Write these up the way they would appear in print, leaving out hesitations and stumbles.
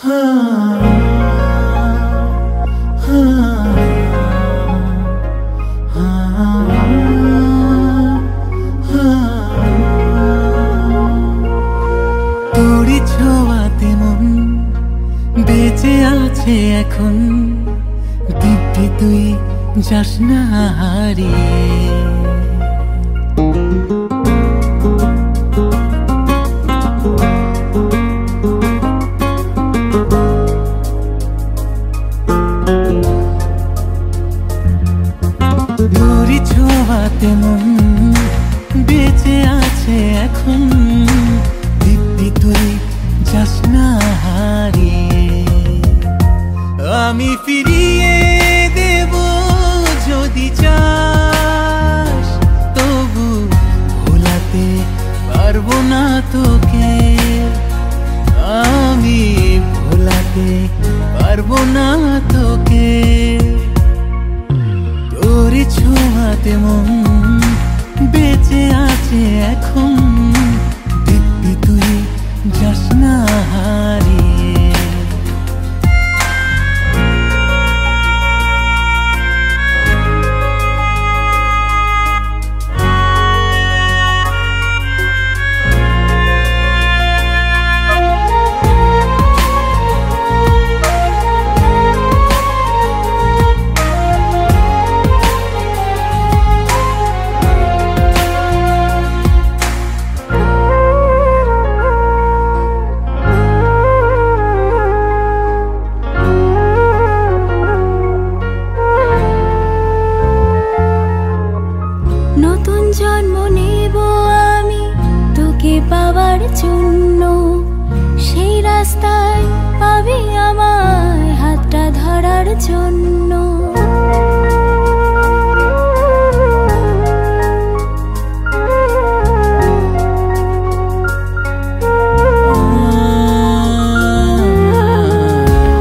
তোরি ছোঁয়াতে মন বেঁচে আছে এখন, দিব্যি তুই যাস না হারিয়ে। তোরি ছোঁয়াতে মন বেঁচে আছে এখন, দিব্যি তুই যাস না হারিয়ে। আমি ফিরিয়ে দেব যদি চাস, তবু ভোলাতে পারবো না তোকে। আমি ভোলাতে পারবো না তোকে। তোরি ছোঁয়াতে মন বেঁচে আছে এখন, দিব্যি তুই যাস না হারিয়ে। নতুন জন্ম নেব আমি তোকে পাওয়ার জন্য, সেই রাস্তায় পাবি আমায় হাতটা ধরার জন্য।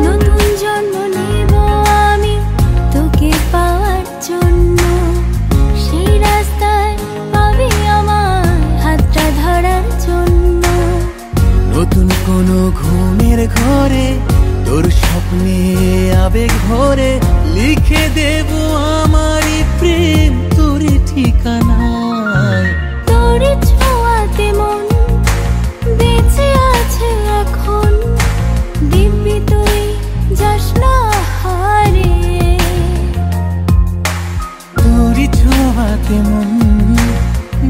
নতুন জন্ম নেব আমি তোকে পাওয়ার জন্য, সেই রাস্তায় পাবি আমায় হাতটা ধরার জন্য। নতুন কোনো ঘুমের ঘরে তোর স্বপ্নে আবেগ ভরে, লিখে দেব আমারই প্রেম তোর ঠিকানায়। তোরি ছোঁয়াতে মন বেঁচে আছে এখন, দিব্যি তুই যাস না হারিয়ে। তোরি ছোঁয়াতে মন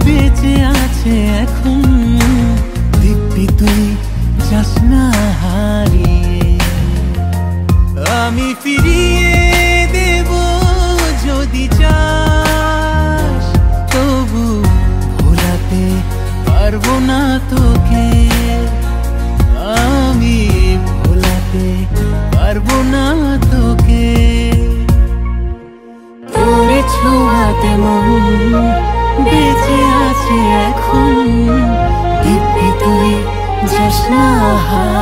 বেঁচে আছে এখন, দিব্যি তুই যাস না হারিয়ে। আমি ফিরিয়ে দেব যদি চাস, তবু ভোলাতে পারবো না তোকে। আমি ভোলাতে পারবো না তোকে। তোরে ছোঁয়াতে মন বেঁচে আছে এখন, দিব্যি তুই যাস না হারিয়ে।